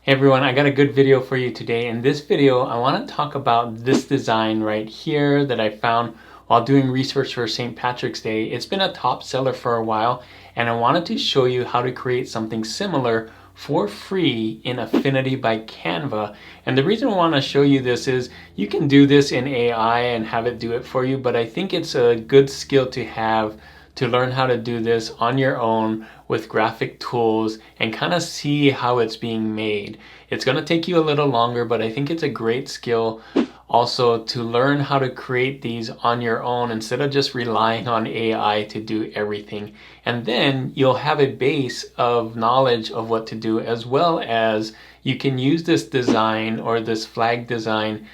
Hey everyone, I got a good video for you today. In this video, I want to talk about this design right here that I found while doing research for St. Patrick's Day. It's been a top seller for a while, and I wanted to show you how to create something similar for free in Affinity by Canva. And the reason I want to show you this is you can do this in AI and have it do it for you, but I think it's a good skill to have to learn how to do this on your own with graphic tools and kind of see how it's being made. It's going to take you a little longer, but I think it's a great skill also to learn how to create these on your own instead of just relying on AI to do everything. And then you'll have a base of knowledge of what to do, as well as you can use this design or this flag design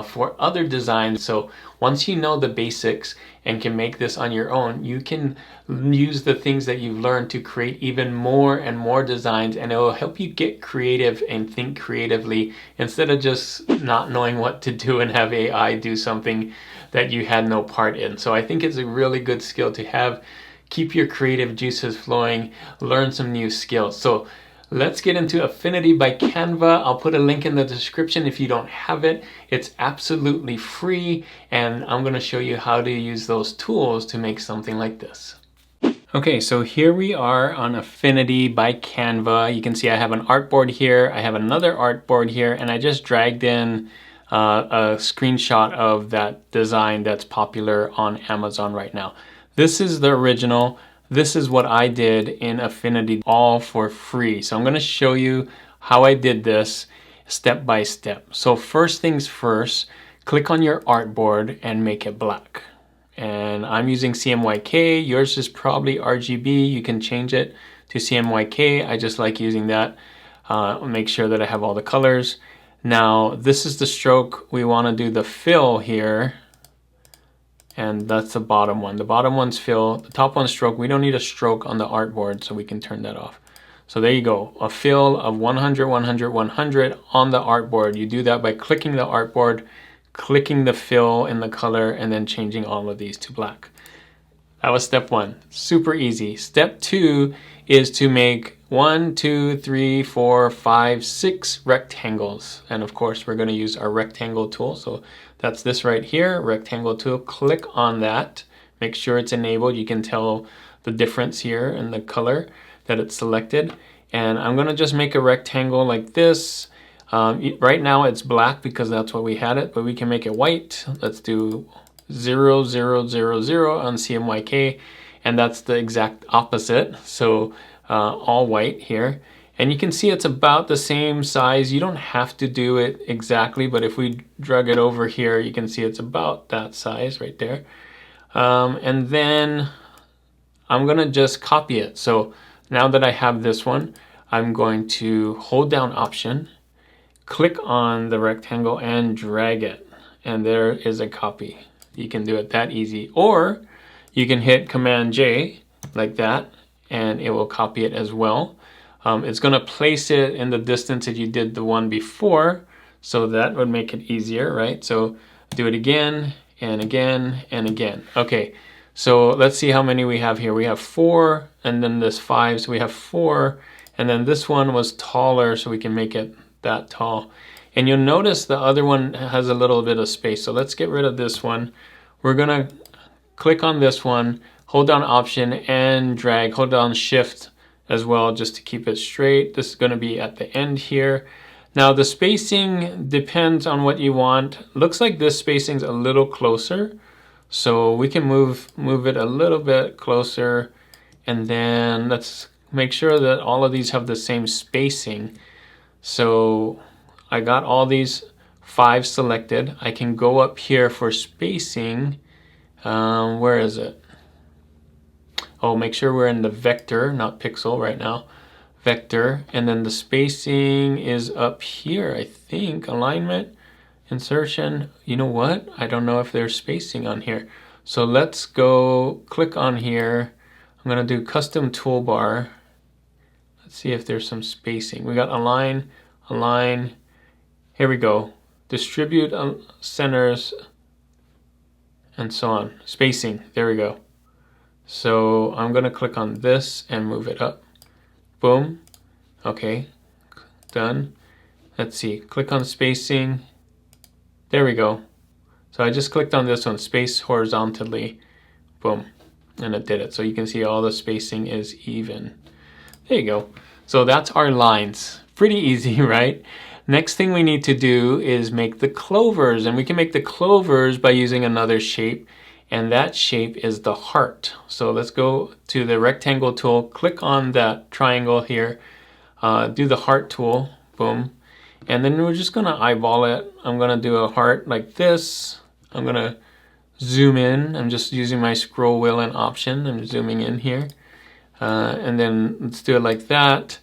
for other designs. So once you know the basics and can make this on your own, you can use the things that you've learned to create even more and more designs, and it will help you get creative and think creatively instead of just not knowing what to do and have AI do something that you had no part in. So I think it's a really good skill to have. Keep your creative juices flowing, learn some new skills. So let's get into Affinity by Canva. I'll put a link in the description if you don't have it. It's absolutely free, and I'm going to show you how to use those tools to make something like this. Okay, so here we are on Affinity by Canva. You can see I have an artboard here, I have another artboard here, and I just dragged in a screenshot of that design that's popular on Amazon right now. This is the original. This is what I did in Affinity, all for free. So I'm going to show you how I did this step by step. So first things first, click on your artboard and make it black. And I'm using CMYK. Yours is probably RGB. You can change it to CMYK. I just like using that. Make sure that I have all the colors. Now this is the stroke. We want to do the fill here. And that's the bottom one. The bottom one's fill, the top one's stroke. We don't need a stroke on the artboard, so we can turn that off. So there you go, a fill of 100, 100, 100 on the artboard. You do that by clicking the artboard, clicking the fill in the color, and then changing all of these to black. That was step one, super easy. Step two is to make 1, 2, 3, 4, 5, 6 rectangles. And of course, we're going to use our rectangle tool. So that's this right here, rectangle tool. Click on that. Make sure it's enabled. You can tell the difference here in the color that it's selected. And I'm going to just make a rectangle like this. Right now it's black because that's what we had it, but we can make it white. Let's do 0, 0, 0, 0 on CMYK, and that's the exact opposite. So all white here, and you can see it's about the same size. You don't have to do it exactly, but if we drag it over here, you can see it's about that size right there. And then I'm gonna just copy it. So now that I have this one, I'm going to hold down Option, click on the rectangle and drag it, and there is a copy. You can do it that easy, or you can hit Command J like that and it will copy it as well. It's going to place it in the distance that you did the one before, so that would make it easier, right? So do it again and again and again. Okay, so let's see how many we have here. We have 4, and then this 5, so we have 4, and then this one was taller, so we can make it that tall. And you'll notice the other one has a little bit of space. So let's get rid of this one. We're gonna click on this one, hold down Option and drag, hold down Shift as well, just to keep it straight. This is gonna be at the end here. Now the spacing depends on what you want. Looks like this spacing's a little closer. So we can move it a little bit closer, and then let's make sure that all of these have the same spacing. So I got all these 5 selected. I can go up here for spacing. Where is it? Oh, make sure we're in the vector, not pixel right now. Vector, and then the spacing is up here, I think. Alignment, insertion. You know what? I don't know if there's spacing on here. So let's go click on here. I'm gonna do custom toolbar. Let's see if there's some spacing. We got align, align. Here we go. Distribute centers and so on. Spacing, there we go. So I'm gonna click on this and move it up. Boom. Okay. done. Let's see, click on spacing. There we go. So I just clicked on this one, space horizontally, boom, and it did it. So you can see all the spacing is even. There you go. So that's our lines. Pretty easy, right? Next thing we need to do is make the clovers, and we can make the clovers by using another shape, and that shape is the heart. So let's go to the rectangle tool, click on that triangle here, do the heart tool, boom, and then we're just gonna eyeball it. I'm gonna do a heart like this. I'm gonna zoom in. I'm just using my scroll wheel and option. I'm zooming in here. And then let's do it like that.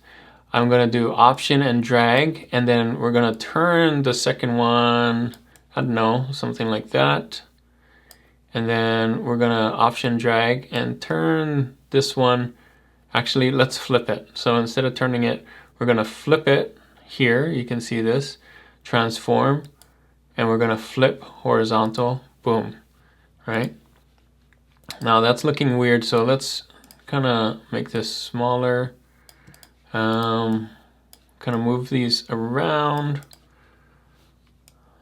I'm gonna do option and drag, and then we're gonna turn the second one, I don't know, something like that. And then we're gonna option drag and turn this one. Actually, let's flip it. So instead of turning it, we're gonna flip it here. You can see this, transform, and we're gonna flip horizontal, boom, right? Now that's looking weird, so let's kind of make this smaller. Kind of move these around,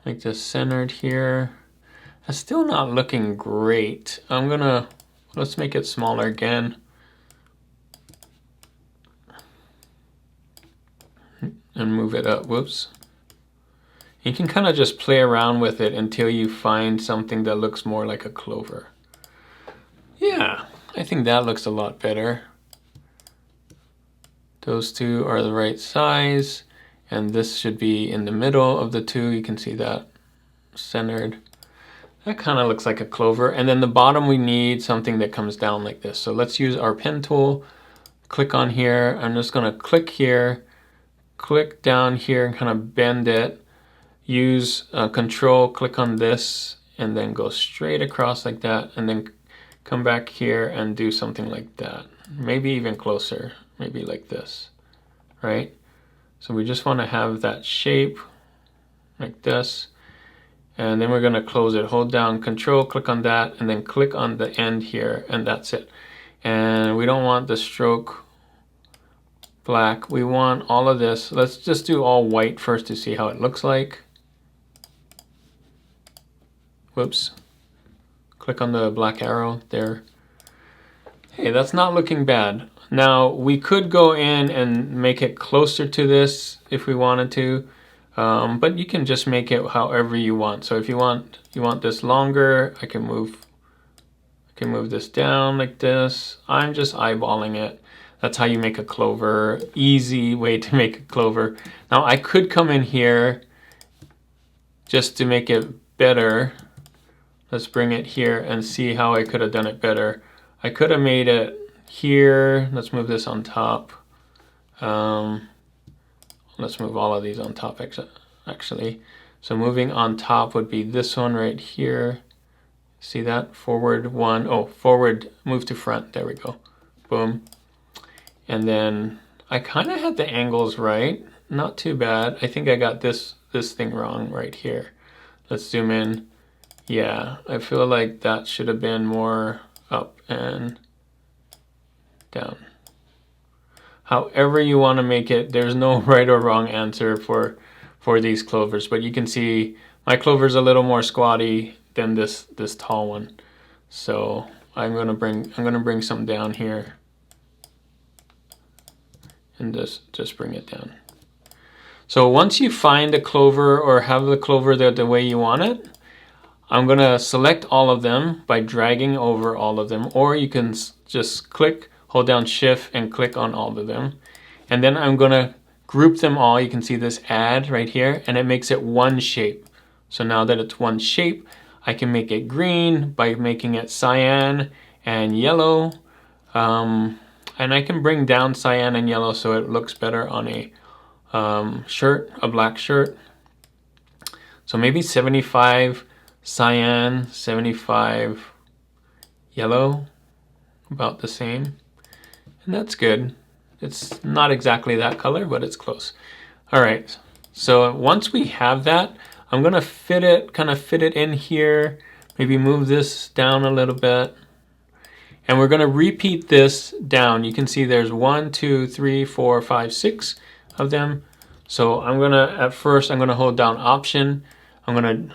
make this centered here. It's still not looking great. Let's make it smaller again. And move it up, whoops. You can kind of just play around with it until you find something that looks more like a clover. Yeah, I think that looks a lot better. Those two are the right size, and this should be in the middle of the two. You can see that centered. That kind of looks like a clover. And then the bottom, we need something that comes down like this. So let's use our pen tool, click on here. I'm just gonna click here, click down here and kind of bend it. Use control, click on this, and then go straight across like that, and then come back here and do something like that. Maybe even closer, maybe like this, right? So we just want to have that shape like this, and then we're going to close it. Hold down control, click on that, and then click on the end here, and that's it. And we don't want the stroke black. We want all of this. Let's just do all white first to see how it looks like. Whoops. Click on the black arrow there. Hey, that's not looking bad. Now we could go in and make it closer to this if we wanted to, but you can just make it however you want. So if you want this longer, I can move this down like this. I'm just eyeballing it. That's how you make a clover. Easy way to make a clover. Now I could come in here just to make it better. Let's bring it here and see how I could have done it better. I could have made it here. Let's move this on top. Let's move all of these on top actually. So moving on top would be this one right here. See that? Forward one. Oh, forward, move to front. There we go. Boom. And then I kind of had the angles right. Not too bad. I think I got this thing wrong right here. Let's zoom in. Yeah, I feel like that should have been more up and down. However you want to make it, there's no right or wrong answer for these clovers, but you can see my clover's a little more squatty than this tall one. So I'm gonna bring some down here and just bring it down. So once you find a clover or have the clover the way you want it, I'm gonna select all of them by dragging over all of them, or you can just click, hold down shift and click on all of them. And then I'm gonna group them all. You can see this add right here, and it makes it one shape. So now that it's one shape, I can make it green by making it cyan and yellow. And I can bring down cyan and yellow so it looks better on a shirt, a black shirt. So maybe 75 cyan, 75 yellow, about the same. And that's good. It's not exactly that color, but it's close. All right, so once we have that, I'm gonna kind of fit it in here, maybe move this down a little bit. And we're gonna repeat this down. You can see there's 1, 2, 3, 4, 5, 6 of them. So at first I'm gonna hold down Option, I'm gonna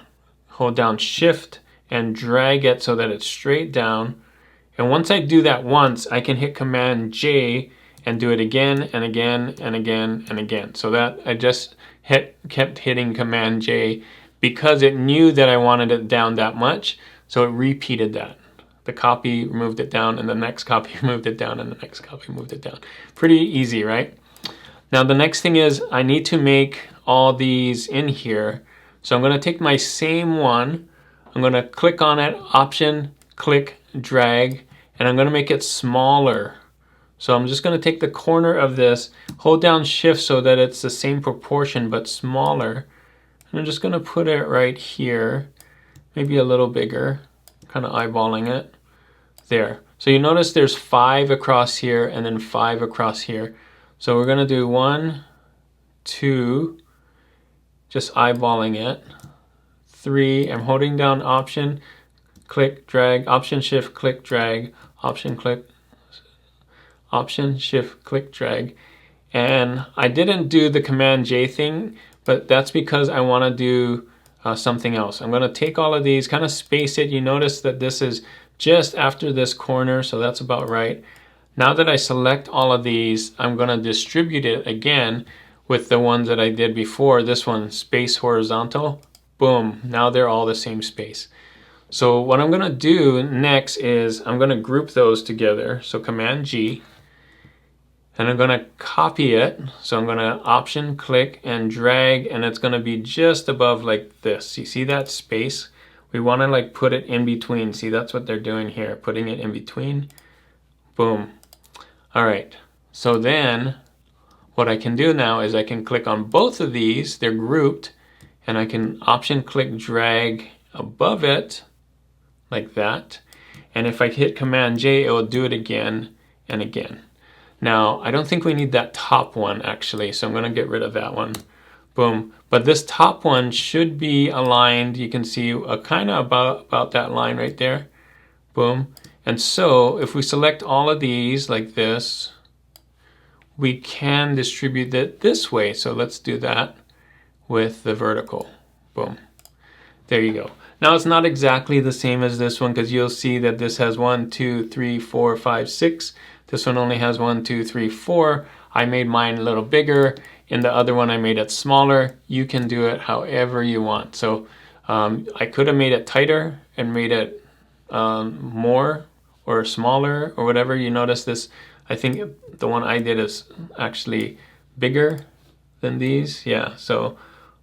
hold down Shift and drag it so that it's straight down. And once I do that once, I can hit Command J and do it again and again and again and again. So that I just kept hitting Command J because it knew that I wanted it down that much, so it repeated that. The copy moved it down, and the next copy moved it down, and the next copy moved it down. Pretty easy, right? Now the next thing is I need to make all these in here. So I'm gonna take my same one, I'm gonna click on it, Option, click, drag, and I'm gonna make it smaller. So I'm just gonna take the corner of this, hold down Shift so that it's the same proportion but smaller. And I'm just gonna put it right here, maybe a little bigger, kind of eyeballing it. There. So you notice there's 5 across here and then 5 across here. So we're gonna do 1, 2, just eyeballing it. 3, I'm holding down Option, click, drag, Option, Shift, click, drag, Option, click, Option, Shift, click, drag. And I didn't do the Command J thing, but that's because I want to do something else. I'm going to take all of these, kind of space it. You notice that this is just after this corner, so that's about right. Now that I select all of these, I'm going to distribute it again with the ones that I did before. This one, space horizontal, boom. Now they're all the same space. So what I'm going to do next is I'm going to group those together. So Command G. And I'm going to copy it. So I'm going to Option, click, and drag, and it's going to be just above like this. You see that space? We want to like put it in between. See, that's what they're doing here, putting it in between. Boom. All right. So then what I can do now is I can click on both of these. They're grouped, and I can Option, click, drag above it like that. And if I hit Command J, it will do it again and again. Now, I don't think we need that top one actually, so I'm going to get rid of that one. Boom. But this top one should be aligned. You can see kind of about that line right there. Boom. And so if we select all of these like this, we can distribute it this way. So let's do that with the vertical. Boom. There you go. Now it's not exactly the same as this one because you'll see that this has 1, 2, 3, 4, 5, 6. This one only has 1, 2, 3, 4. I made mine a little bigger. In the other one, I made it smaller. You can do it however you want. So I could have made it tighter and made it more or smaller or whatever. You notice this, I think the one I did is actually bigger than these. Yeah, so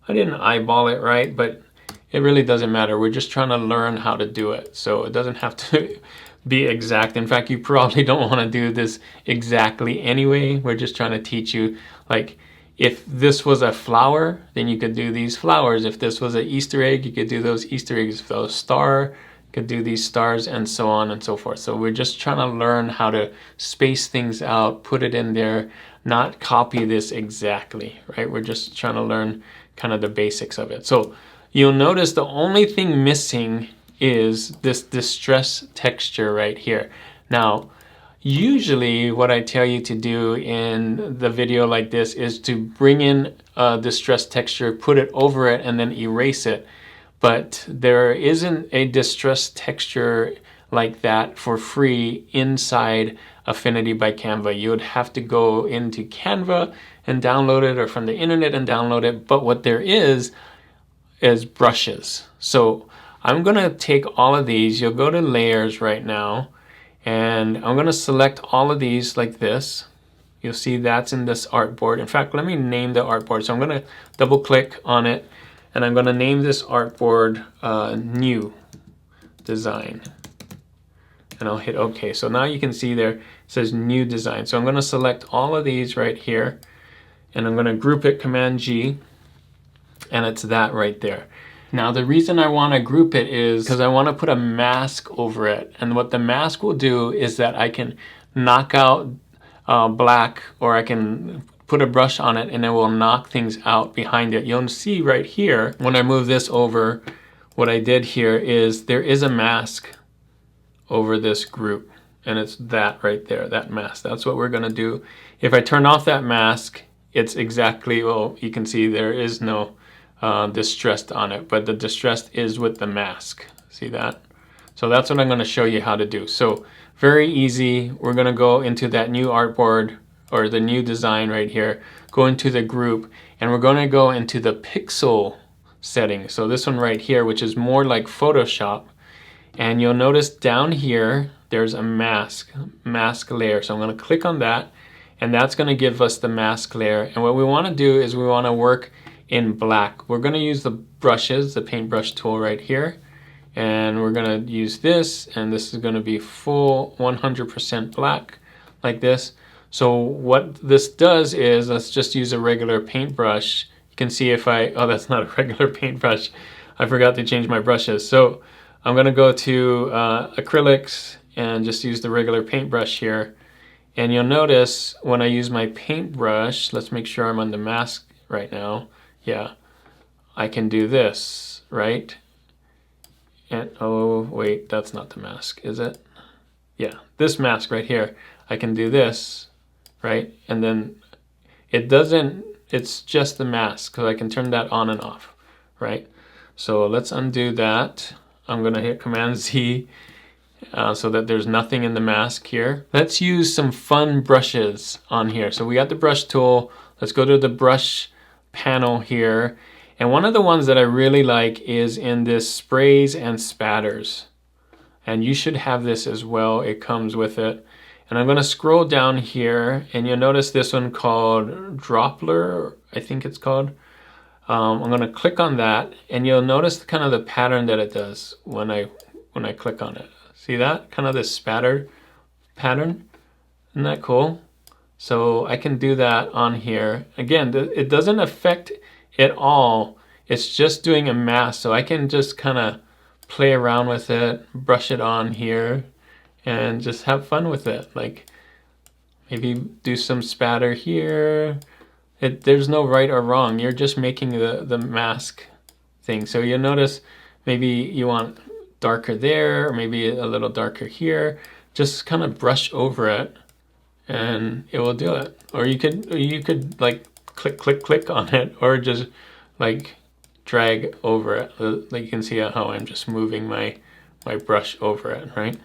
I didn't eyeball it right, but it really doesn't matter. We're just trying to learn how to do it. So it doesn't have to be exact. In fact, you probably don't want to do this exactly anyway. We're just trying to teach you, like, if this was a flower, then you could do these flowers. If this was an Easter egg, you could do those Easter eggs. If it was a star, you could do these stars, and so on and so forth. So we're just trying to learn how to space things out, put it in there, not copy this exactly, right? We're just trying to learn kind of the basics of it. So you'll notice the only thing missing is this distress texture right here. Now, usually what I tell you to do in the video like this is to bring in a distress texture, put it over it, and then erase it. But there isn't a distress texture like that for free inside Affinity by Canva. You would have to go into Canva and download it, or from the internet and download it. But what there is brushes. So I'm going to take all of these. You'll go to layers right now, and I'm going to select all of these like this. You'll see that's in this artboard. In fact, let me name the artboard. So I'm going to double click on it, and I'm going to name this artboard New Design. And I'll hit OK. So now you can see there it says New Design. So I'm going to select all of these right here, and I'm going to group it Command G, and it's that right there. Now the reason I want to group it is because I want to put a mask over it, and what the mask will do is that I can knock out black, or I can put a brush on it and it will knock things out behind it. You'll see right here when I move this over, what I did here is there is a mask over this group, and it's that right there, that mask. That's what we're going to do. If I turn off that mask, it's exactly, well, you can see there is no distressed on it, but the distressed is with the mask. See that? So that's what I'm going to show you how to do. So very easy. We're going to go into that new artboard or the new design right here, go into the group, and we're going to go into the pixel setting. So this one right here, which is more like Photoshop. And you'll notice down here, there's a mask layer. So I'm going to click on that, and that's going to give us the mask layer. And what we want to do is we want to work in black. We're going to use the brushes, the paintbrush tool right here. And we're going to use this, and this is going to be full 100% black like this. So what this does is, let's just use a regular paintbrush. You can see if oh, that's not a regular paintbrush. I forgot to change my brushes. So I'm going to go to acrylics and just use the regular paintbrush here. And you'll notice when I use my paintbrush, let's make sure I'm on the mask right now. Yeah, I can do this, right? And oh, wait, that's not the mask, is it? Yeah, this mask right here, I can do this, right? And then it doesn't, it's just the mask, so I can turn that on and off, right? So let's undo that. I'm gonna hit Command Z so that there's nothing in the mask here. Let's use some fun brushes on here. So we got the brush tool. Let's go to the brush panel here. And one of the ones that I really like is in this sprays and spatters. And you should have this as well. It comes with it. And I'm going to scroll down here, and you'll notice this one called Droppler, I think it's called. I'm going to click on that, and you'll notice kind of the pattern that it does when I click on it. See that? Kind of this spatter pattern. Isn't that cool? So I can do that on here. Again, it doesn't affect it all. It's just doing a mask, so I can just kind of play around with it, brush it on here, and just have fun with it. Like maybe do some spatter here. There's no right or wrong. You're just making the mask thing. So you'll notice maybe you want darker there, or maybe a little darker here. Just kind of brush over it, and it will do it. Or you could like click on it, or just like drag over it. Like you can see how I'm just moving my brush over it, right?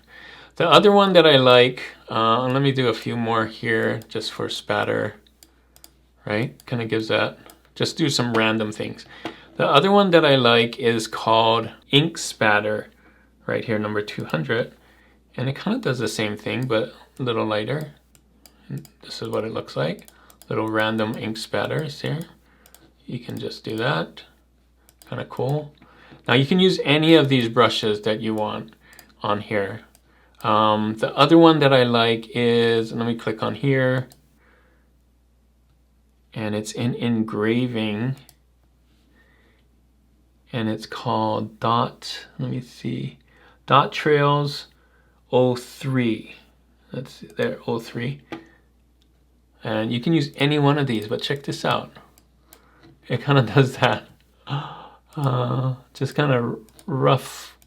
The other one that I like, let me do a few more here just for spatter, right? Kind of gives that, just do some random things. The other one that I like is called Ink Spatter, right here, number 200. And it kind of does the same thing, but a little lighter. And this is what it looks like. Little random ink spatters here. You can just do that. Kind of cool. Now you can use any of these brushes that you want on here. The other one that I like is, let me click on here. And it's in engraving. And it's called Dot, let me see, Dot Trails 03. That's there, 03. And you can use any one of these, but check this out. It kind of does that. Just kind of rough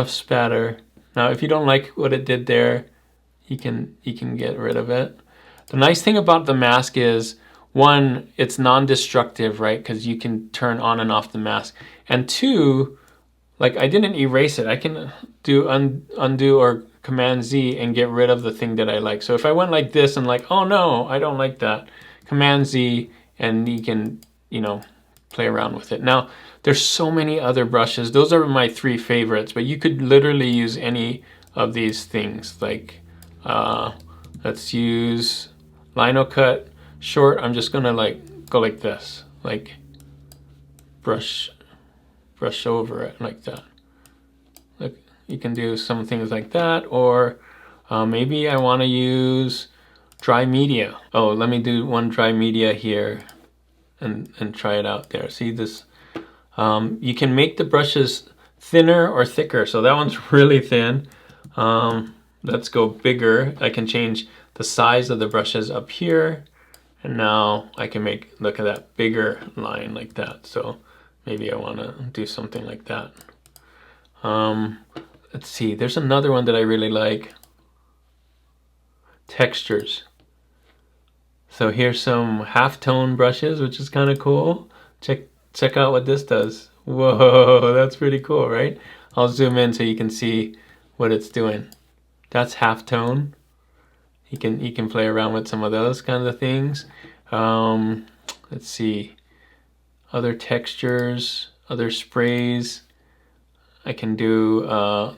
spatter. Now, if you don't like what it did there, you can get rid of it. The nice thing about the mask is, one, it's non-destructive, right? Because you can turn on and off the mask. And two, like I didn't erase it. I can do undo or Command Z and get rid of the thing that I like. So if I went like this and like, oh no, I don't like that, Command Z, and you can, you know, play around with it. Now, there's so many other brushes. Those are my 3 favorites, but you could literally use any of these things. Like, let's use Lino Cut Short. I'm just gonna like go like this, like brush over it like that. Look, you can do some things like that, or maybe I want to use dry media. Oh, let me do one dry media here and try it out there. See this? You can make the brushes thinner or thicker. So that one's really thin. Let's go bigger. I can change the size of the brushes up here. And now I can make, look at that, bigger line like that. So maybe I want to do something like that. Let's see, there's another one that I really like. Textures. So here's some halftone brushes, which is kind of cool. Check out what this does. Whoa, that's pretty cool, right? I'll zoom in so you can see what it's doing. That's halftone. You can play around with some of those kinds of things. Let's see, other textures, other sprays. I can do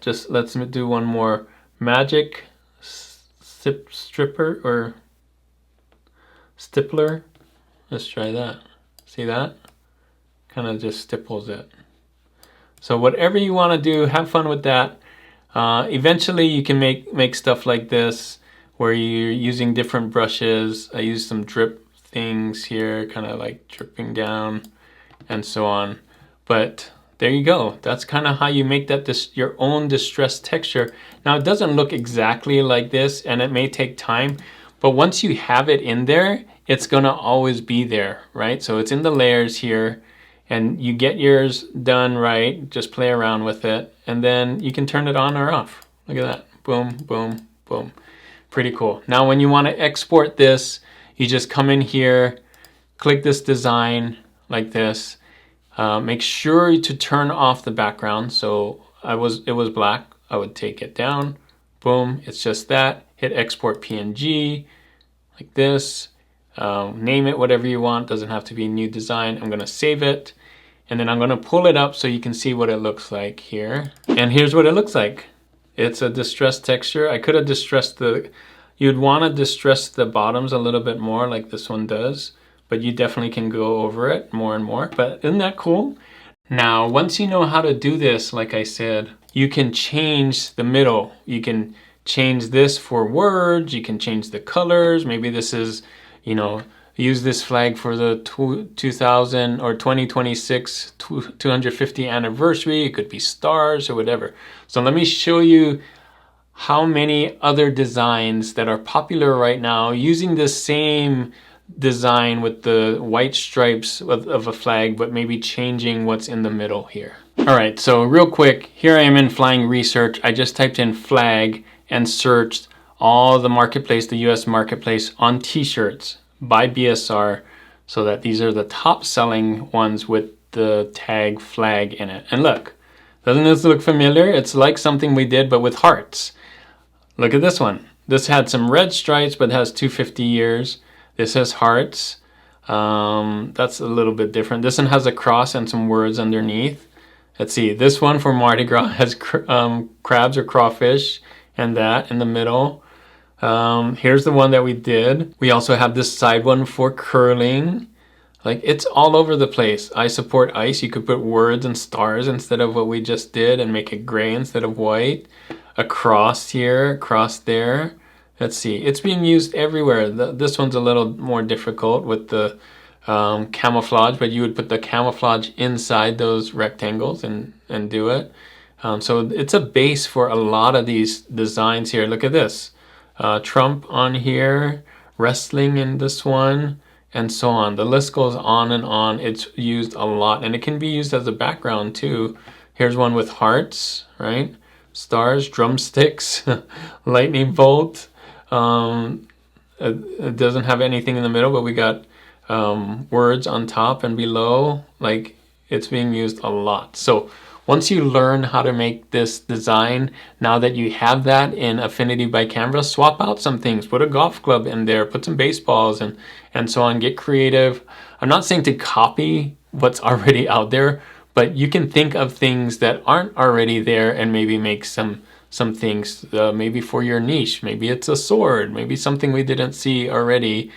just let's do one more magic stripper or stippler. Let's try that. See that? Kind of just stipples it. So whatever you want to do, have fun with that. Eventually you can make stuff like this where you're using different brushes. I use some drip things here, kind of like dripping down and so on. But there you go. That's kind of how you make that your own distressed texture. Now it doesn't look exactly like this and it may take time, but once you have it in there, it's gonna always be there, right? So it's in the layers here and you get yours done right, just play around with it, and then you can turn it on or off. Look at that, boom, boom, boom. Pretty cool. Now when you wanna export this, you just come in here, click this design like this. Make sure to turn off the background. So it was black. I would take it down. Boom. It's just that. Hit export PNG like this. Name it whatever you want. Doesn't have to be new design. I'm going to save it. And then I'm going to pull it up so you can see what it looks like here. And here's what it looks like. It's a distressed texture. I could have distressed you'd want to distress the bottoms a little bit more like this one does. But you definitely can go over it more and more. But isn't that cool? Now, once you know how to do this, like I said, you can change the middle. You can change this for words. You can change the colors. Maybe this is, use this flag for the 2000 or 2026 250 anniversary. It could be stars or whatever. So let me show you how many other designs that are popular right now using the same design with the white stripes of a flag, but maybe changing what's in the middle here. All right, so real quick, here I am in Flying Research. I just typed in flag and searched all the marketplace, the US marketplace on t-shirts by BSR, so that these are the top selling ones with the tag flag in it. And look, doesn't this look familiar? It's like something we did, but with hearts. Look at this one. This had some red stripes, but has 250 years. This has hearts. That's a little bit different. This one has a cross and some words underneath. Let's see. This one for Mardi Gras has crabs or crawfish and that in the middle. Here's the one that we did. We also have this side one for curling. Like, it's all over the place. I support ice. You could put words and stars instead of what we just did and make it gray instead of white. A cross here, a cross there. Let's see, it's being used everywhere. This one's a little more difficult with the camouflage, but you would put the camouflage inside those rectangles and do it. So it's a base for a lot of these designs here. Look at this. Trump on here, wrestling in this one, and so on. The list goes on and on. It's used a lot, and it can be used as a background too. Here's one with hearts, right? Stars, drumsticks, lightning bolt. It doesn't have anything in the middle, but we got words on top and below. Like, it's being used a lot. So once you learn how to make this design, now that you have that in Affinity by Canva, swap out some things. Put a golf club in there, put some baseballs and so on. Get creative. I'm not saying to copy what's already out there, but you can think of things that aren't already there and maybe make some things maybe for your niche. Maybe it's a sword, maybe something we didn't see already.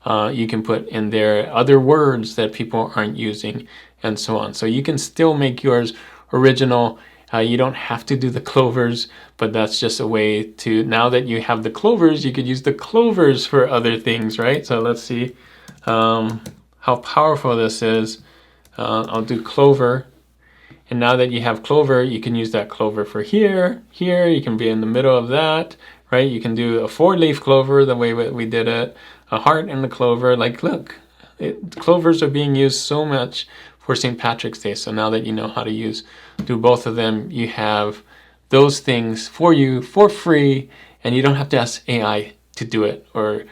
You can put in there other words that people aren't using and so on. So you can still make yours original. You don't have to do the clovers, but that's just a way to, now that you have the clovers, you could use the clovers for other things, right? So let's see how powerful this is. I'll do clover. And now that you have clover, you can use that clover for here, you can be in the middle of that, right? You can do a 4-leaf clover the way we did it, a heart in the clover. Like, look, clovers are being used so much for St. Patrick's Day. So now that you know how to do both of them, you have those things for you for free, and you don't have to ask AI to do it or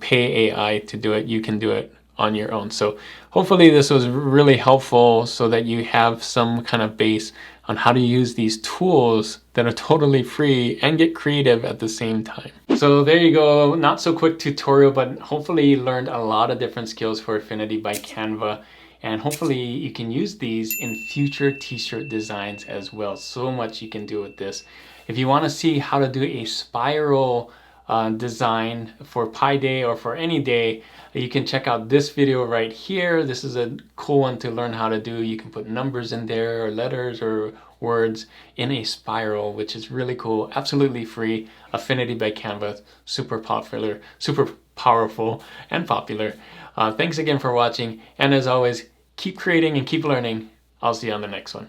pay AI to do it. You can do it on your own. So hopefully this was really helpful so that you have some kind of base on how to use these tools that are totally free and get creative at the same time. So there you go, not so quick tutorial, but hopefully you learned a lot of different skills for Affinity by Canva. And hopefully you can use these in future t-shirt designs as well. So much you can do with this. If you want to see how to do a spiral design for Pi Day or for any day, you can check out this video right here. This is a cool one to learn how to do. You can put numbers in there or letters or words in a spiral, which is really cool. Absolutely free. Affinity by Canva. Super popular, super powerful and popular. Thanks again for watching. And as always, keep creating and keep learning. I'll see you on the next one.